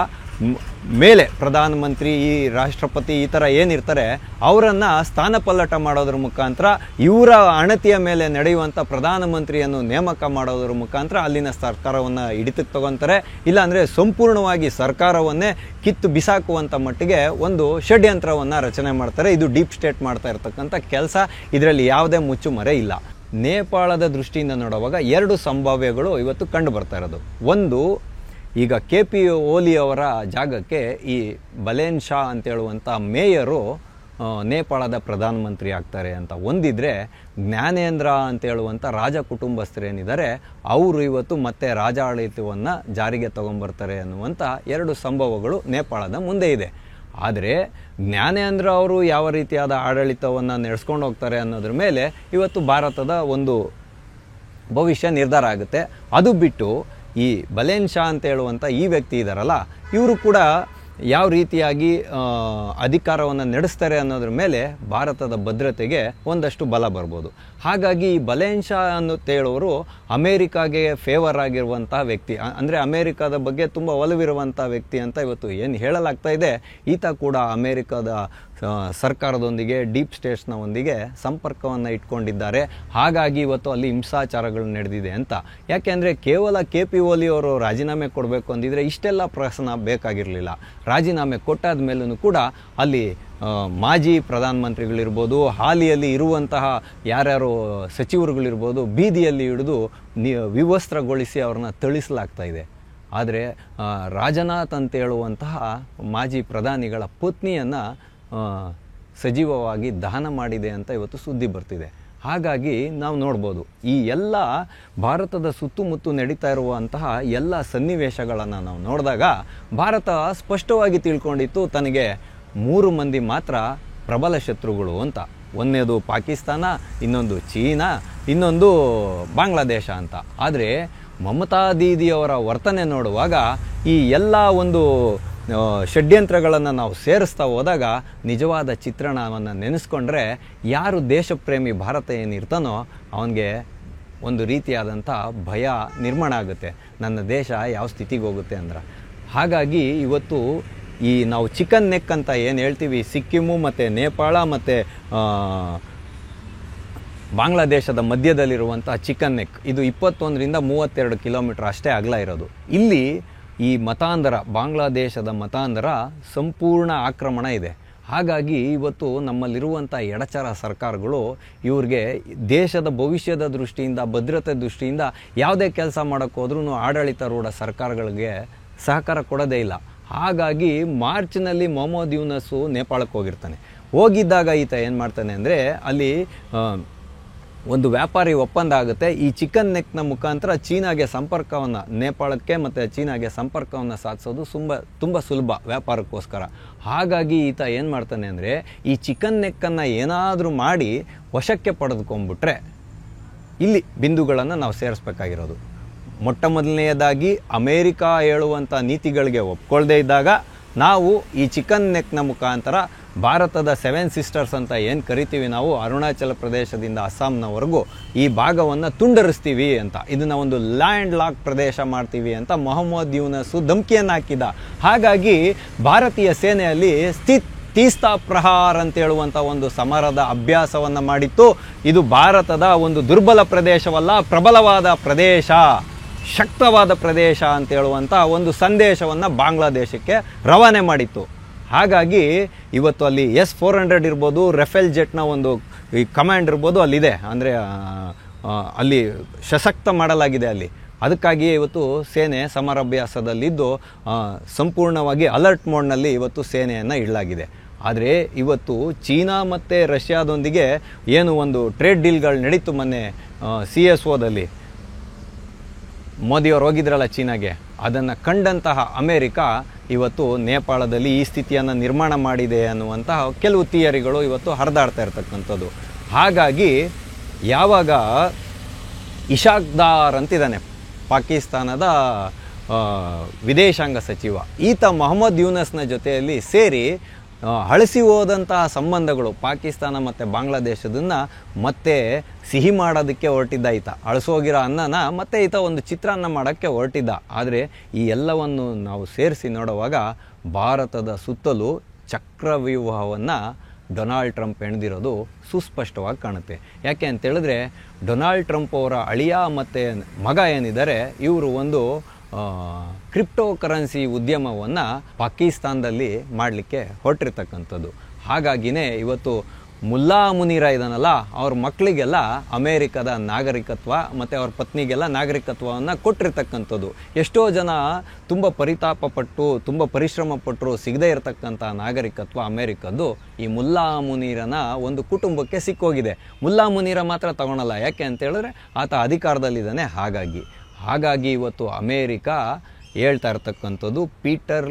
ಮೇಲೆ ಪ್ರಧಾನಮಂತ್ರಿ, ಈ ರಾಷ್ಟ್ರಪತಿ ಈ ಥರ ಏನಿರ್ತಾರೆ ಅವರನ್ನು ಸ್ಥಾನಪಲ್ಲಟ ಮಾಡೋದ್ರ ಮುಖಾಂತರ, ಇವರ ಅಣತಿಯ ಮೇಲೆ ನಡೆಯುವಂಥ ಪ್ರಧಾನಮಂತ್ರಿಯನ್ನು ನೇಮಕ ಮಾಡೋದ್ರ ಮುಖಾಂತರ ಅಲ್ಲಿನ ಸರ್ಕಾರವನ್ನು ಹಿಡಿತಕ್ಕೆ ತಗೊತಾರೆ. ಇಲ್ಲಾಂದರೆ ಸಂಪೂರ್ಣವಾಗಿ ಸರ್ಕಾರವನ್ನೇ ಕಿತ್ತು ಬಿಸಾಕುವಂಥ ಮಟ್ಟಿಗೆ ಒಂದು ಷಡ್ಯಂತ್ರವನ್ನು ರಚನೆ ಮಾಡ್ತಾರೆ. ಇದು ಡೀಪ್ ಸ್ಟೇಟ್ ಮಾಡ್ತಾ ಇರ್ತಕ್ಕಂಥ ಕೆಲಸ. ಇದರಲ್ಲಿ ಯಾವುದೇ ಮುಚ್ಚುಮರೆ ಇಲ್ಲ. ನೇಪಾಳದ ದೃಷ್ಟಿಯಿಂದ ನೋಡುವಾಗ 2 ಸಂಭಾವ್ಯಗಳು ಇವತ್ತು ಕಂಡು ಬರ್ತಾ ಇರೋದು. ಒಂದು, ಈಗ KP ಓಲಿ ಅವರ ಜಾಗಕ್ಕೆ ಈ ಬಲೇನ್ ಶಾ ಅಂತ ಹೇಳುವಂಥ ಮೇಯರು ನೇಪಾಳದ ಪ್ರಧಾನಮಂತ್ರಿ ಆಗ್ತಾರೆ ಅಂತ ಒಂದಿದ್ರೆ, ಜ್ಞಾನೇಂದ್ರ ಅಂತ ಹೇಳುವಂಥ ರಾಜ ಕುಟುಂಬಸ್ಥರೇನಿದ್ದಾರೆ ಅವರು ಇವತ್ತು ಮತ್ತೆ ರಾಜಾಡಳಿತವನ್ನು ಜಾರಿಗೆ ತಗೊಂಬರ್ತಾರೆ ಅನ್ನುವಂಥ 2 ಸಂಭವಗಳು ನೇಪಾಳದ ಮುಂದೆ ಇದೆ. ಆದರೆ ಜ್ಞಾನೇಂದ್ರ ಅವರು ಯಾವ ರೀತಿಯಾದ ಆಡಳಿತವನ್ನು ನಡೆಸ್ಕೊಂಡು ಹೋಗ್ತಾರೆ ಅನ್ನೋದ್ರ ಮೇಲೆ ಇವತ್ತು ಭಾರತದ ಒಂದು ಭವಿಷ್ಯ ನಿರ್ಧಾರ ಆಗುತ್ತೆ. ಅದು ಬಿಟ್ಟು ಈ ಬಲೇನ್ ಶಾ ಅಂತ ಹೇಳುವಂಥ ಈ ವ್ಯಕ್ತಿ ಇದ್ದಾರಲ್ಲ, ಇವರು ಕೂಡ ಯಾವ ರೀತಿಯಾಗಿ ಅಧಿಕಾರವನ್ನು ನಡೆಸ್ತಾರೆ ಅನ್ನೋದ್ರ ಮೇಲೆ ಭಾರತದ ಭದ್ರತೆಗೆ ಒಂದಷ್ಟು ಬಲ ಬರ್ಬೋದು. ಹಾಗಾಗಿ ಈ ಬಲೇನ್ ಶಾ ಅಂತ ಹೇಳೋರು ಅಮೇರಿಕಾಗೆ ಫೇವರ್ ಆಗಿರುವಂತಹ ವ್ಯಕ್ತಿ, ಅಂದರೆ ಅಮೇರಿಕಾದ ಬಗ್ಗೆ ತುಂಬ ಒಲವಿರುವಂಥ ವ್ಯಕ್ತಿ ಅಂತ ಇವತ್ತು ಏನು ಹೇಳಲಾಗ್ತಾ ಇದೆ. ಈತ ಕೂಡ ಅಮೇರಿಕಾದ ಸರ್ಕಾರದೊಂದಿಗೆ, ಡೀಪ್ ಸ್ಟೇಟ್ಸ್ನ ಒಂದಿಗೆ ಸಂಪರ್ಕವನ್ನು ಇಟ್ಕೊಂಡಿದ್ದಾರೆ. ಹಾಗಾಗಿ ಇವತ್ತು ಅಲ್ಲಿ ಹಿಂಸಾಚಾರಗಳು ನಡೆದಿದೆ ಅಂತ. ಯಾಕೆಂದರೆ ಕೇವಲ KP ಓಲಿ ಅವರು ರಾಜೀನಾಮೆ ಕೊಡಬೇಕು ಅಂದಿದ್ರೆ ಇಷ್ಟೆಲ್ಲ ಪ್ರಶ್ನೆ ಬೇಕಾಗಿರಲಿಲ್ಲ. ರಾಜೀನಾಮೆ ಕೊಟ್ಟಾದ ಮೇಲೂ ಕೂಡ ಅಲ್ಲಿ ಮಾಜಿ ಪ್ರಧಾನಮಂತ್ರಿಗಳಿರ್ಬೋದು, ಹಾಲಿಯಲ್ಲಿ ಇರುವಂತಹ ಯಾರ್ಯಾರು ಸಚಿವರುಗಳಿರ್ಬೋದು, ಬೀದಿಯಲ್ಲಿ ಹಿಡಿದು ವಿವಸ್ತ್ರಗೊಳಿಸಿ ಅವ್ರನ್ನ ಥಳಿಸಲಾಗ್ತಾ ಇದೆ. ಆದರೆ ರಾಜನಾಥ್ ಅಂತ ಹೇಳುವಂತಹ ಮಾಜಿ ಪ್ರಧಾನಿಗಳ ಪತ್ನಿಯನ್ನು ಸಜೀವವಾಗಿ ದಹನ ಮಾಡಿದೆ ಅಂತ ಇವತ್ತು ಸುದ್ದಿ ಬರ್ತಿದೆ. ಹಾಗಾಗಿ ನಾವು ನೋಡ್ಬೋದು, ಈ ಎಲ್ಲ ಭಾರತದ ಸುತ್ತಮುತ್ತ ನಡೀತಾ ಇರುವಂತಹ ಎಲ್ಲ ಸನ್ನಿವೇಶಗಳನ್ನು ನಾವು ನೋಡಿದಾಗ ಭಾರತ ಸ್ಪಷ್ಟವಾಗಿ ತಿಳ್ಕೊಂಡಿತ್ತು ತನಗೆ 3 ಮಂದಿ ಮಾತ್ರ ಪ್ರಬಲ ಶತ್ರುಗಳು ಅಂತ. ಒಂದನೇದು ಪಾಕಿಸ್ತಾನ, ಇನ್ನೊಂದು ಚೀನಾ, ಇನ್ನೊಂದು ಬಾಂಗ್ಲಾದೇಶ ಅಂತ. ಆದರೆ ಮಮತಾ ದೀದಿಯವರ ವರ್ತನೆ ನೋಡುವಾಗ ಈ ಎಲ್ಲ ಒಂದು ಷಡ್ಯಂತ್ರಗಳನ್ನು ನಾವು ಸೇರಿಸ್ತಾ ಹೋದಾಗ ನಿಜವಾದ ಚಿತ್ರಣವನ್ನು ನೆನೆಸ್ಕೊಂಡ್ರೆ ಯಾರು ದೇಶಪ್ರೇಮಿ ಭಾರತ ಏನಿರ್ತಾನೋ ಅವನಿಗೆ ಒಂದು ರೀತಿಯಾದಂಥ ಭಯ ನಿರ್ಮಾಣ ಆಗುತ್ತೆ, ನನ್ನ ದೇಶ ಯಾವ ಸ್ಥಿತಿಗೆ ಹೋಗುತ್ತೆ ಅಂದ್ರೆ. ಹಾಗಾಗಿ ಇವತ್ತು ಈ ನಾವು ಚಿಕನ್ ನೆಕ್ ಅಂತ ಏನು ಹೇಳ್ತೀವಿ, ಸಿಕ್ಕಿಮು ಮತ್ತು ನೇಪಾಳ ಮತ್ತು ಬಾಂಗ್ಲಾದೇಶದ ಮಧ್ಯದಲ್ಲಿರುವಂಥ ಚಿಕನ್ ನೆಕ್, ಇದು 21ರಿಂದ 32 ಕಿಲೋಮೀಟರ್ ಅಷ್ಟೇ ಅಗಲ ಇರೋದು. ಇಲ್ಲಿ ಈ ಮತಾಂಧರ, ಬಾಂಗ್ಲಾದೇಶದ ಮತಾಂಧರ ಸಂಪೂರ್ಣ ಆಕ್ರಮಣ ಇದೆ. ಹಾಗಾಗಿ ಇವತ್ತು ನಮ್ಮಲ್ಲಿರುವಂಥ ಎಡಚರ ಸರ್ಕಾರಗಳು ಇವ್ರಿಗೆ ದೇಶದ ಭವಿಷ್ಯದ ದೃಷ್ಟಿಯಿಂದ, ಭದ್ರತೆ ದೃಷ್ಟಿಯಿಂದ ಯಾವುದೇ ಕೆಲಸ ಮಾಡೋಕ್ಕೆ ಹೋದ್ರೂ ಆಡಳಿತಾರೂಢ ಸರ್ಕಾರಗಳಿಗೆ ಸಹಕಾರ ಕೊಡೋದೇ ಇಲ್ಲ. ಹಾಗಾಗಿ ಮಾರ್ಚ್ನಲ್ಲಿ ಮೊಹಮ್ಮದ್ ಯೂನಸ್ಸು ನೇಪಾಳಕ್ಕೆ ಹೋಗಿರ್ತಾನೆ. ಹೋಗಿದ್ದಾಗ ಈತ ಏನು ಮಾಡ್ತಾನೆ ಅಂದರೆ ಅಲ್ಲಿ ಒಂದು ವ್ಯಾಪಾರಿ ಒಪ್ಪಂದ ಆಗುತ್ತೆ. ಈ ಚಿಕನ್ ನೆಕ್ನ ಮುಖಾಂತರ ಚೀನಾಗೆ ಸಂಪರ್ಕವನ್ನು, ನೇಪಾಳಕ್ಕೆ ಮತ್ತು ಚೀನಾಗೆ ಸಂಪರ್ಕವನ್ನು ಸಾಧಿಸೋದು ತುಂಬ ಸುಲಭ ವ್ಯಾಪಾರಕ್ಕೋಸ್ಕರ. ಹಾಗಾಗಿ ಈತ ಏನು ಮಾಡ್ತಾನೆ ಅಂದರೆ ಈ ಚಿಕನ್ ನೆಕ್ಕನ್ನು ಏನಾದರೂ ಮಾಡಿ ವಶಕ್ಕೆ ಪಡೆದುಕೊಂಡ್ಬಿಟ್ರೆ ಇಲ್ಲಿ ಬಿಂದುಗಳನ್ನು ನಾವು ಸೇರಿಸ್ಬೇಕಾಗಿರೋದು. ಮೊಟ್ಟ ಮೊದಲನೆಯದಾಗಿ ಅಮೇರಿಕಾ ಹೇಳುವಂಥ ನೀತಿಗಳಿಗೆ ಒಪ್ಕೊಳ್ದೇ ಇದ್ದಾಗ ನಾವು ಈ ಚಿಕನ್ ನೆಕ್ನ ಮುಖಾಂತರ ಭಾರತದ 7 ಸಿಸ್ಟರ್ಸ್ ಅಂತ ಏನು ಕರಿತೀವಿ ನಾವು, ಅರುಣಾಚಲ ಪ್ರದೇಶದಿಂದ ಅಸ್ಸಾಂನವರೆಗೂ ಈ ಭಾಗವನ್ನು ತುಂಡರಿಸ್ತೀವಿ ಅಂತ, ಇದನ್ನು ಒಂದು ಲ್ಯಾಂಡ್ ಲಾಕ್ ಪ್ರದೇಶ ಮಾಡ್ತೀವಿ ಅಂತ ಮೊಹಮ್ಮದ್ ಯೂನಸ್ಸು ಧಮಕಿಯನ್ನು ಹಾಕಿದ. ಹಾಗಾಗಿ ಭಾರತೀಯ ಸೇನೆಯಲ್ಲಿ ತೀಸ್ತಾ ಪ್ರಹಾರ್ ಅಂತ ಹೇಳುವಂಥ ಒಂದು ಸಮರದ ಅಭ್ಯಾಸವನ್ನು ಮಾಡಿತ್ತು. ಇದು ಭಾರತದ ಒಂದು ದುರ್ಬಲ ಪ್ರದೇಶವಲ್ಲ, ಪ್ರಬಲವಾದ ಪ್ರದೇಶ, ಶಕ್ತವಾದ ಪ್ರದೇಶ ಅಂತ ಹೇಳುವಂಥ ಒಂದು ಸಂದೇಶವನ್ನು ಬಾಂಗ್ಲಾದೇಶಕ್ಕೆ ರವಾನೆ ಮಾಡಿತ್ತು. ಹಾಗಾಗಿ ಇವತ್ತು ಅಲ್ಲಿ S-400 ಇರ್ಬೋದು, ರಫೇಲ್ ಜೆಟ್ನ ಒಂದು ಈ ಕಮಾಂಡ್ ಇರ್ಬೋದು ಅಲ್ಲಿದೆ, ಅಂದರೆ ಅಲ್ಲಿ ಸಶಕ್ತ ಮಾಡಲಾಗಿದೆ ಅಲ್ಲಿ. ಅದಕ್ಕಾಗಿಯೇ ಇವತ್ತು ಸೇನೆ ಸಮರಾಭ್ಯಾಸದಲ್ಲಿದ್ದು ಸಂಪೂರ್ಣವಾಗಿ ಅಲರ್ಟ್ ಮೋಡ್ನಲ್ಲಿ ಇವತ್ತು ಸೇನೆಯನ್ನು ಇಡಲಾಗಿದೆ. ಆದರೆ ಇವತ್ತು ಚೀನಾ ಮತ್ತು ರಷ್ಯಾದೊಂದಿಗೆ ಏನು ಒಂದು ಟ್ರೇಡ್ ಡೀಲ್ಗಳು ನಡೀತು ಮೊನ್ನೆ CSOದಲ್ಲಿ, ಮೋದಿಯವರು ಹೋಗಿದ್ರಲ್ಲ ಚೀನಾಗೆ, ಅದನ್ನು ಕಂಡಂತಹ ಅಮೇರಿಕಾ ಇವತ್ತು ನೇಪಾಳದಲ್ಲಿ ಈ ಸ್ಥಿತಿಯನ್ನು ನಿರ್ಮಾಣ ಮಾಡಿದೆ ಅನ್ನುವಂತಹ ಕೆಲವು ಥಿಯರಿಗಳು ಇವತ್ತು ಹರಿದಾಡ್ತಾ ಇರ್ತಕ್ಕಂಥದ್ದು. ಹಾಗಾಗಿ ಯಾವಾಗ ಇಶಾಕ್ ದಾರ್ ಅಂತಿದ್ದಾನೆ ಪಾಕಿಸ್ತಾನದ ವಿದೇಶಾಂಗ ಸಚಿವ, ಈತ ಮೊಹಮ್ಮದ್ ಯೂನಸ್ನ ಜೊತೆಯಲ್ಲಿ ಸೇರಿ ಹಳಸಿ ಹೋದಂತಹ ಸಂಬಂಧಗಳು ಪಾಕಿಸ್ತಾನ ಮತ್ತು ಬಾಂಗ್ಲಾದೇಶದನ್ನು ಮತ್ತೆ ಸಿಹಿ ಮಾಡೋದಕ್ಕೆ ಹೊರಟಿದ್ದ ಈತ. ಹಳಸೋಗಿರೋ ಅನ್ನನ ಮತ್ತೆ ಈತ ಒಂದು ಚಿತ್ರಾನ್ನ ಮಾಡೋಕ್ಕೆ ಹೊರಟಿದ್ದ. ಆದರೆ ಈ ಎಲ್ಲವನ್ನು ನಾವು ಸೇರಿಸಿ ನೋಡುವಾಗ ಭಾರತದ ಸುತ್ತಲೂ ಚಕ್ರವ್ಯೂಹವನ್ನು ಡೊನಾಲ್ಡ್ ಟ್ರಂಪ್ ಹೆಣೆದಿರೋದು ಸುಸ್ಪಷ್ಟವಾಗಿ ಕಾಣುತ್ತೆ. ಯಾಕೆ ಅಂತೇಳಿದ್ರೆ ಡೊನಾಲ್ಡ್ ಟ್ರಂಪ್ ಅವರ ಅಳಿಯ ಮತ್ತು ಮಗ ಏನಿದ್ದಾರೆ, ಇವರು ಒಂದು ಕ್ರಿಪ್ಟೋ ಕರೆನ್ಸಿ ಉದ್ಯಮವನ್ನು ಪಾಕಿಸ್ತಾನದಲ್ಲಿ ಮಾಡಲಿಕ್ಕೆ ಹೊರಟಿರ್ತಕ್ಕಂಥದ್ದು. ಹಾಗಾಗಿನೇ ಇವತ್ತು ಮುಲ್ಲಾ ಮುನೀರ ಇದಾನಲ್ಲ, ಅವ್ರ ಮಕ್ಕಳಿಗೆಲ್ಲ ಅಮೇರಿಕದ ನಾಗರಿಕತ್ವ ಮತ್ತು ಅವ್ರ ಪತ್ನಿಗೆಲ್ಲ ನಾಗರಿಕತ್ವವನ್ನು ಕೊಟ್ಟಿರ್ತಕ್ಕಂಥದ್ದು. ಎಷ್ಟೋ ಜನ ತುಂಬ ಪರಿತಾಪಪಟ್ಟು, ತುಂಬ ಪರಿಶ್ರಮ ಪಟ್ಟರು ಸಿಗದೇ ಇರತಕ್ಕಂಥ ನಾಗರಿಕತ್ವ ಅಮೇರಿಕದ್ದು ಈ ಮುಲ್ಲಾ ಮುನೀರನ ಒಂದು ಕುಟುಂಬಕ್ಕೆ ಸಿಕ್ಕೋಗಿದೆ. ಮುಲ್ಲಾ ಮುನೀರ ಮಾತ್ರ ತಗೊಳಲ್ಲ, ಯಾಕೆ ಅಂತೇಳಿದ್ರೆ ಆತ ಅಧಿಕಾರದಲ್ಲಿದ್ದಾನೆ. ಹಾಗಾಗಿ ಇವತ್ತು ಅಮೇರಿಕಾ ಹೇಳ್ತಾ ಇರ್ತಕ್ಕಂಥದ್ದು ಪೀಟರ್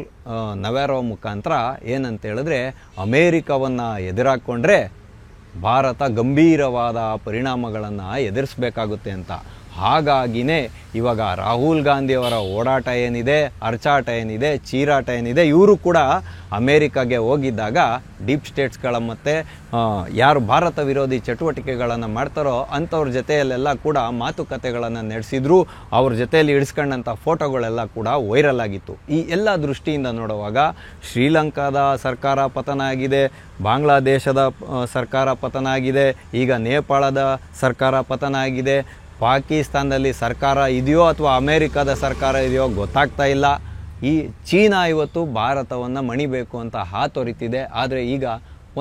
ನವ್ಯಾರೋ ಮುಖಾಂತರ ಏನಂತೇಳಿದ್ರೆ, ಅಮೇರಿಕವನ್ನು ಎದುರಾಕೊಂಡ್ರೆ ಭಾರತ ಗಂಭೀರವಾದ ಪರಿಣಾಮಗಳನ್ನು ಎದುರಿಸಬೇಕಾಗುತ್ತೆ ಅಂತ. ಹಾಗಾಗಿನೇ ಇವಾಗ ರಾಹುಲ್ ಗಾಂಧಿಯವರ ಓಡಾಟ ಏನಿದೆ, ಅರ್ಚಾಟ ಏನಿದೆ, ಚೀರಾಟ ಏನಿದೆ, ಇವರು ಕೂಡ ಅಮೇರಿಕಾಗೆ ಹೋಗಿದ್ದಾಗ ಡೀಪ್ ಸ್ಟೇಟ್ಸ್ಗಳ ಮತ್ತು ಯಾರು ಭಾರತ ವಿರೋಧಿ ಚಟುವಟಿಕೆಗಳನ್ನು ಮಾಡ್ತಾರೋ ಅಂಥವ್ರ ಜೊತೆಯಲ್ಲೆಲ್ಲ ಕೂಡ ಮಾತುಕತೆಗಳನ್ನು ನಡೆಸಿದ್ರು. ಅವ್ರ ಜೊತೆಯಲ್ಲಿ ಇಳಿಸ್ಕೊಂಡಂಥ ಫೋಟೋಗಳೆಲ್ಲ ಕೂಡ ವೈರಲ್ ಆಗಿತ್ತು. ಈ ಎಲ್ಲ ದೃಷ್ಟಿಯಿಂದ ನೋಡುವಾಗ ಶ್ರೀಲಂಕಾದ ಸರ್ಕಾರ ಪತನ ಆಗಿದೆ, ಬಾಂಗ್ಲಾದೇಶದ ಸರ್ಕಾರ ಪತನ ಆಗಿದೆ, ಈಗ ನೇಪಾಳದ ಸರ್ಕಾರ ಪತನ ಆಗಿದೆ, ಪಾಕಿಸ್ತಾನದಲ್ಲಿ ಸರ್ಕಾರ ಇದೆಯೋ ಅಥವಾ ಅಮೇರಿಕಾದ ಸರ್ಕಾರ ಇದೆಯೋ ಗೊತ್ತಾಗ್ತಾ ಇಲ್ಲ. ಈ ಚೀನಾ ಇವತ್ತು ಭಾರತವನ್ನು ಮಣಿಬೇಕು ಅಂತ ಹಾತೊರಿತಿದೆ. ಆದರೆ ಈಗ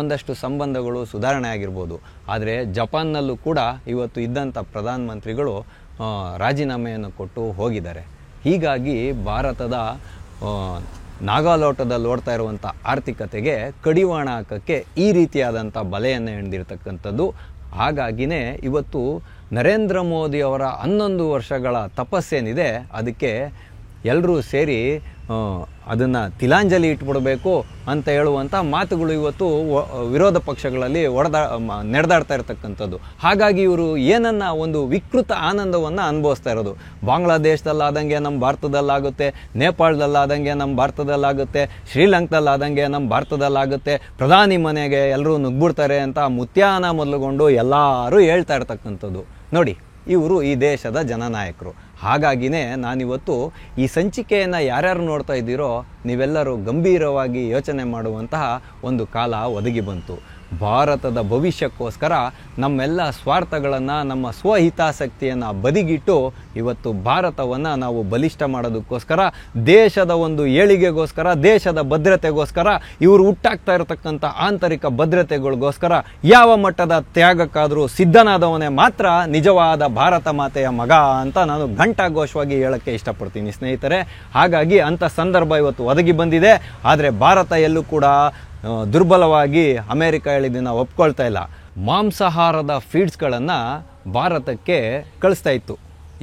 ಒಂದಷ್ಟು ಸಂಬಂಧಗಳು ಸುಧಾರಣೆ ಆಗಿರ್ಬೋದು. ಆದರೆ ಜಪಾನ್ನಲ್ಲೂ ಕೂಡ ಇವತ್ತು ಇದ್ದಂಥ ಪ್ರಧಾನಮಂತ್ರಿಗಳು ರಾಜೀನಾಮೆಯನ್ನು ಕೊಟ್ಟು ಹೋಗಿದ್ದಾರೆ. ಹೀಗಾಗಿ ಭಾರತದ ನಾಗಾಲೋಟದಲ್ಲಿ ಓಡ್ತಾ ಇರುವಂಥ ಆರ್ಥಿಕತೆಗೆ ಕಡಿವಾಣ ಹಾಕೋಕ್ಕೆ ಈ ರೀತಿಯಾದಂಥ ಬಲೆಯನ್ನು ಎಣೆದಿರ್ತಕ್ಕಂಥದ್ದು. ಹಾಗಾಗಿನೇ ಇವತ್ತು ನರೇಂದ್ರ ಮೋದಿಯವರ 11 ವರ್ಷಗಳ ತಪಸ್ಸೇನಿದೆ ಅದಕ್ಕೆ ಎಲ್ಲರೂ ಸೇರಿ ಅದನ್ನು ತಿಲಾಂಜಲಿ ಇಟ್ಬಿಡಬೇಕು ಅಂತ ಹೇಳುವಂಥ ಮಾತುಗಳು ಇವತ್ತು ವಿರೋಧ ಪಕ್ಷಗಳಲ್ಲಿ ನಡೆದಾಡ್ತಾ ಇರತಕ್ಕಂಥದ್ದು. ಹಾಗಾಗಿ ಇವರು ಏನನ್ನ ಒಂದು ವಿಕೃತ ಆನಂದವನ್ನು ಅನುಭವಿಸ್ತಾ ಇರೋದು. ಬಾಂಗ್ಲಾದೇಶದಲ್ಲಾದಂಗೆ ನಮ್ಮ ಭಾರತದಲ್ಲಾಗುತ್ತೆ, ನೇಪಾಳದಲ್ಲಾದಂಗೆ ನಮ್ಮ ಭಾರತದಲ್ಲಾಗುತ್ತೆ, ಶ್ರೀಲಂಕಾದಲ್ಲಾದಂಗೆ ನಮ್ಮ ಭಾರತದಲ್ಲಾಗುತ್ತೆ, ಪ್ರಧಾನಿ ಮನೆಗೆ ಎಲ್ಲರೂ ನುಗ್ಬಿಡ್ತಾರೆ ಅಂತ ಮುತ್ಯಾನ ಮೊದಲುಗೊಂಡು ಎಲ್ಲರೂ ಹೇಳ್ತಾ ಇರ್ತಕ್ಕಂಥದ್ದು. ನೋಡಿ, ಇವರು ಈ ದೇಶದ ಜನನಾಯಕರು. ಹಾಗಾಗಿನೇ ನಾನಿವತ್ತು ಈ ಸಂಚಿಕೆಯನ್ನು ಯಾರ್ಯಾರು ನೋಡ್ತಾ ಇದ್ದೀರೋ ನೀವೆಲ್ಲರೂ ಗಂಭೀರವಾಗಿ ಯೋಚನೆ ಮಾಡುವಂತಹ ಒಂದು ಕಾಲ ಒದಗಿ ಬಂತು. ಭಾರತದ ಭವಿಷ್ಯಕ್ಕೋಸ್ಕರ ನಮ್ಮೆಲ್ಲ ಸ್ವಾರ್ಥಗಳನ್ನು, ನಮ್ಮ ಸ್ವಹಿತಾಸಕ್ತಿಯನ್ನು ಬದಿಗಿಟ್ಟು ಇವತ್ತು ಭಾರತವನ್ನು ನಾವು ಬಲಿಷ್ಠ ಮಾಡೋದಕ್ಕೋಸ್ಕರ, ದೇಶದ ಒಂದು ಏಳಿಗೆಗೋಸ್ಕರ, ದೇಶದ ಭದ್ರತೆಗೋಸ್ಕರ, ಇವರು ಹುಟ್ಟಾಗ್ತಾ ಇರತಕ್ಕಂಥ ಆಂತರಿಕ ಭದ್ರತೆಗಳಿಗೋಸ್ಕರ ಯಾವ ಮಟ್ಟದ ತ್ಯಾಗಕ್ಕಾದರೂ ಸಿದ್ಧನಾದವನೇ ಮಾತ್ರ ನಿಜವಾದ ಭಾರತ ಮಾತೆಯ ಮಗ ಅಂತ ನಾನು ಘಂಟಾಘೋಷವಾಗಿ ಹೇಳೋಕ್ಕೆ ಇಷ್ಟಪಡ್ತೀನಿ ಸ್ನೇಹಿತರೆ. ಹಾಗಾಗಿ ಅಂಥ ಸಂದರ್ಭ ಇವತ್ತು ಒದಗಿ ಬಂದಿದೆ. ಆದರೆ ಭಾರತ ಎಲ್ಲೂ ಕೂಡ ದುರ್ಬಲವಾಗಿ ಅಮೇರಿಕ ಹೇಳಿದ್ದನ್ನು ಒಪ್ಕೊಳ್ತಾ ಇಲ್ಲ. ಮಾಂಸಾಹಾರದ ಫೀಡ್ಸ್ಗಳನ್ನು ಭಾರತಕ್ಕೆ ಕಳಿಸ್ತಾ ಇತ್ತು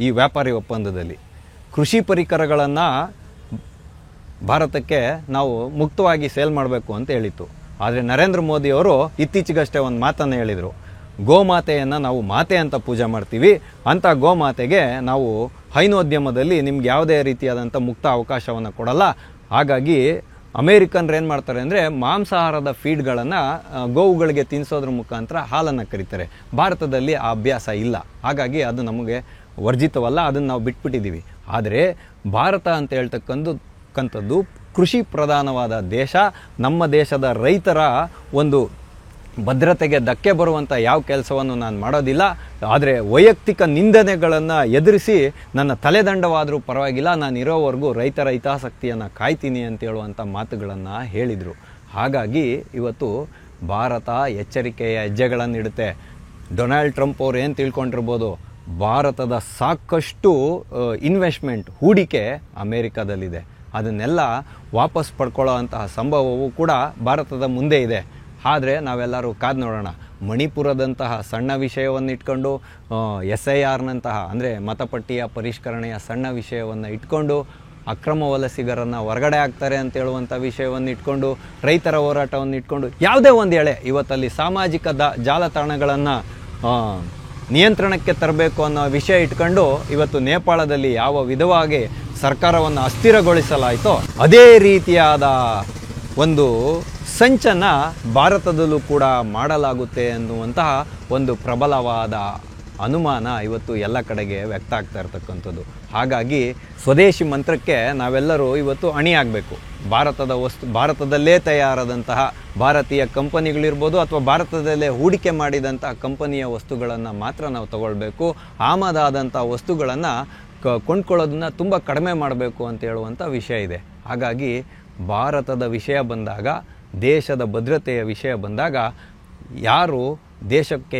ಈ ವ್ಯಾಪಾರಿ ಒಪ್ಪಂದದಲ್ಲಿ. ಕೃಷಿ ಪರಿಕರಗಳನ್ನು ಭಾರತಕ್ಕೆ ನಾವು ಮುಕ್ತವಾಗಿ ಸೇಲ್ ಮಾಡಬೇಕು ಅಂತ ಹೇಳಿತ್ತು. ಆದರೆ ನರೇಂದ್ರ ಮೋದಿಯವರು ಇತ್ತೀಚೆಗಷ್ಟೇ ಒಂದು ಮಾತನ್ನು ಹೇಳಿದರು. ಗೋಮಾತೆಯನ್ನು ನಾವು ಮಾತೆ ಅಂತ ಪೂಜೆ ಮಾಡ್ತೀವಿ, ಅಂಥ ಗೋಮಾತೆಗೆ ನಾವು ಹೈನೋದ್ಯಮದಲ್ಲಿ ನಿಮ್ಗೆ ಯಾವುದೇ ರೀತಿಯಾದಂಥ ಮುಕ್ತ ಅವಕಾಶವನ್ನು ಕೊಡಲ್ಲ. ಹಾಗಾಗಿ ಅಮೇರಿಕನ್ರು ಏನು ಮಾಡ್ತಾರೆ ಅಂದರೆ ಮಾಂಸಾಹಾರದ ಫೀಡ್ಗಳನ್ನು ಗೋವುಗಳಿಗೆ ತಿನ್ನಿಸೋದ್ರ ಮುಖಾಂತರ ಹಾಲನ್ನು ಕರೀತಾರೆ. ಭಾರತದಲ್ಲಿ ಆ ಅಭ್ಯಾಸ ಇಲ್ಲ. ಹಾಗಾಗಿ ಅದು ನಮಗೆ ವರ್ಜಿತವಲ್ಲ, ಅದನ್ನು ನಾವು ಬಿಟ್ಬಿಟ್ಟಿದ್ದೀವಿ. ಆದರೆ ಭಾರತ ಅಂತ ಹೇಳ್ತಕ್ಕಂಥದ್ದು ಕೃಷಿ ಪ್ರಧಾನವಾದ ದೇಶ. ನಮ್ಮ ದೇಶದ ರೈತರ ಒಂದು ಭದ್ರತೆಗೆ ಧಕ್ಕೆ ಬರುವಂಥ ಯಾವ ಕೆಲಸವನ್ನು ನಾನು ಮಾಡೋದಿಲ್ಲ. ಆದರೆ ವೈಯಕ್ತಿಕ ನಿಂದನೆಗಳನ್ನು ಎದುರಿಸಿ ನನ್ನ ತಲೆದಂಡವಾದರೂ ಪರವಾಗಿಲ್ಲ, ನಾನು ಇರೋವರೆಗೂ ರೈತರ ಹಿತಾಸಕ್ತಿಯನ್ನು ಕಾಯ್ತೀನಿ ಅಂತ ಹೇಳುವಂಥ ಮಾತುಗಳನ್ನು ಹೇಳಿದರು. ಹಾಗಾಗಿ ಇವತ್ತು ಭಾರತ ಎಚ್ಚರಿಕೆಯ ಹೆಜ್ಜೆಗಳನ್ನು ಇಡುತ್ತೆ. ಡೊನಾಲ್ಡ್ ಟ್ರಂಪ್ ಅವರು ಏನು ತಿಳ್ಕೊಂಡಿರ್ಬೋದು, ಭಾರತದ ಸಾಕಷ್ಟು ಇನ್ವೆಸ್ಟ್ಮೆಂಟ್, ಹೂಡಿಕೆ ಅಮೇರಿಕಾದಲ್ಲಿದೆ. ಅದನ್ನೆಲ್ಲ ವಾಪಸ್ ಪಡ್ಕೊಳ್ಳೋ ಅಂತಹ ಸಂಭವವೂ ಕೂಡ ಭಾರತದ ಮುಂದೆ ಇದೆ. ಆದರೆ ನಾವೆಲ್ಲರೂ ಕಾದು ನೋಡೋಣ. ಮಣಿಪುರದಂತಹ ಸಣ್ಣ ವಿಷಯವನ್ನು ಇಟ್ಕೊಂಡು, SIRನಂತಹ ಅಂದರೆ ಮತಪಟ್ಟಿಯ ಪರಿಷ್ಕರಣೆಯ ಸಣ್ಣ ವಿಷಯವನ್ನು ಇಟ್ಕೊಂಡು, ಅಕ್ರಮ ವಲಸಿಗರನ್ನು ಹೊರಗಡೆ ಹಾಕ್ತಾರೆ ಅಂತ ಹೇಳುವಂಥ ವಿಷಯವನ್ನು ಇಟ್ಕೊಂಡು, ರೈತರ ಹೋರಾಟವನ್ನು ಇಟ್ಕೊಂಡು, ಯಾವುದೇ ಒಂದು ಎಳೆ ಇವತ್ತಲ್ಲಿ ಸಾಮಾಜಿಕ ಜಾಲತಾಣಗಳನ್ನು ನಿಯಂತ್ರಣಕ್ಕೆ ತರಬೇಕು ಅನ್ನೋ ವಿಷಯ ಇಟ್ಕೊಂಡು ಇವತ್ತು ನೇಪಾಳದಲ್ಲಿ ಯಾವ ವಿಧವಾಗಿ ಸರ್ಕಾರವನ್ನು ಅಸ್ಥಿರಗೊಳಿಸಲಾಯಿತೋ ಅದೇ ರೀತಿಯಾದ ಒಂದು ಸಂಚನ್ನು ಭಾರತದಲ್ಲೂ ಕೂಡ ಮಾಡಲಾಗುತ್ತೆ ಅನ್ನುವಂತಹ ಒಂದು ಪ್ರಬಲವಾದ ಅನುಮಾನ ಇವತ್ತು ಎಲ್ಲ ಕಡೆಗೆ ವ್ಯಕ್ತ ಆಗ್ತಾ ಇರ್ತಕ್ಕಂಥದ್ದು. ಹಾಗಾಗಿ ಸ್ವದೇಶಿ ಮಂತ್ರಕ್ಕೆ ನಾವೆಲ್ಲರೂ ಇವತ್ತು ಅಣಿಯಾಗಬೇಕು. ಭಾರತದಲ್ಲೇ ತಯಾರಾದಂತಹ ಭಾರತೀಯ ಕಂಪನಿಗಳಿರ್ಬೋದು ಅಥವಾ ಭಾರತದಲ್ಲೇ ಹೂಡಿಕೆ ಮಾಡಿದಂತಹ ಕಂಪನಿಯ ವಸ್ತುಗಳನ್ನು ಮಾತ್ರ ನಾವು ತಗೊಳ್ಬೇಕು. ಆಮದಾದಂಥ ವಸ್ತುಗಳನ್ನು ಕೊಂಡ್ಕೊಳ್ಳೋದನ್ನ ತುಂಬ ಕಡಿಮೆ ಮಾಡಬೇಕು ಅಂತ ಹೇಳುವಂಥ ವಿಷಯ ಇದೆ. ಹಾಗಾಗಿ ಭಾರತದ ವಿಷಯ ಬಂದಾಗ, ದೇಶದ ಭದ್ರತೆಯ ವಿಷಯ ಬಂದಾಗ ಯಾರು ದೇಶಕ್ಕೆ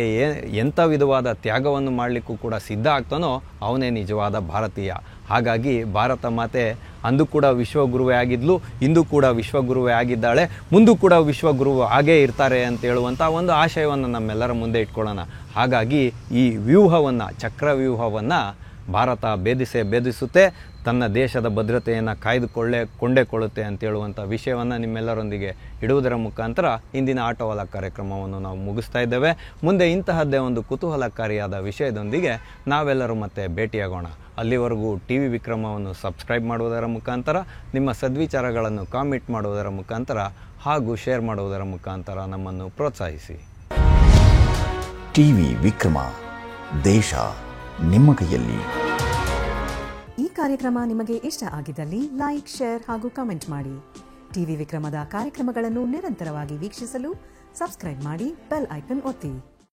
ಎಂಥ ವಿಧವಾದ ತ್ಯಾಗವನ್ನು ಮಾಡಲಿಕ್ಕೂ ಕೂಡ ಸಿದ್ಧ ಆಗ್ತಾನೋ ಅವನೇ ನಿಜವಾದ ಭಾರತೀಯ. ಹಾಗಾಗಿ ಭಾರತ ಮಾತೆ ಅಂದು ಕೂಡ ವಿಶ್ವಗುರುವೇ ಆಗಿದ್ಲು, ಇಂದು ಕೂಡ ವಿಶ್ವಗುರುವೇ ಆಗಿದ್ದಾಳೆ, ಮುಂದೂ ಕೂಡ ವಿಶ್ವಗುರು ಹಾಗೇ ಇರ್ತಾರೆ ಅಂತ ಹೇಳುವಂಥ ಒಂದು ಆಶಯವನ್ನು ನಮ್ಮೆಲ್ಲರ ಮುಂದೆ ಇಟ್ಕೊಳ್ಳೋಣ. ಹಾಗಾಗಿ ಈ ವ್ಯೂಹವನ್ನು, ಚಕ್ರವ್ಯೂಹವನ್ನು ಭಾರತ ಭೇದಿಸುತ್ತೆ, ತನ್ನ ದೇಶದ ಭದ್ರತೆಯನ್ನು ಕೊಂಡೇ ಅಂತ ಹೇಳುವಂಥ ವಿಷಯವನ್ನು ನಿಮ್ಮೆಲ್ಲರೊಂದಿಗೆ ಇಡುವುದರ ಮುಖಾಂತರ ಇಂದಿನ ಆಟೋವಾಲ ಕಾರ್ಯಕ್ರಮವನ್ನು ನಾವು ಮುಗಿಸ್ತಾ ಇದ್ದೇವೆ. ಮುಂದೆ ಇಂತಹದ್ದೇ ಒಂದು ಕುತೂಹಲಕಾರಿಯಾದ ವಿಷಯದೊಂದಿಗೆ ನಾವೆಲ್ಲರೂ ಮತ್ತೆ ಭೇಟಿಯಾಗೋಣ. ಅಲ್ಲಿವರೆಗೂ TV ವಿಕ್ರಮವನ್ನು ಸಬ್ಸ್ಕ್ರೈಬ್ ಮಾಡುವುದರ ಮುಖಾಂತರ, ನಿಮ್ಮ ಸದ್ವಿಚಾರಗಳನ್ನು ಕಾಮೆಂಟ್ ಮಾಡುವುದರ ಮುಖಾಂತರ ಹಾಗೂ ಶೇರ್ ಮಾಡುವುದರ ಮುಖಾಂತರ ನಮ್ಮನ್ನು ಪ್ರೋತ್ಸಾಹಿಸಿ. TV ವಿಕ್ರಮ, ದೇಶ ನಿಮ್ಮ ಕೈಯಲ್ಲಿ. ಈ ಕಾರ್ಯಕ್ರಮ ನಿಮಗೆ ಇಷ್ಟ ಆಗಿದ್ದಲ್ಲಿ ಲೈಕ್, ಶೇರ್ ಹಾಗೂ ಕಮೆಂಟ್ ಮಾಡಿ. TV ವಿಕ್ರಮದ ಕಾರ್ಯಕ್ರಮಗಳನ್ನು ನಿರಂತರವಾಗಿ ವೀಕ್ಷಿಸಲು ಸಬ್ಸ್ಕ್ರೈಬ್ ಮಾಡಿ, ಬೆಲ್ ಐಕಾನ್ ಒತ್ತಿ.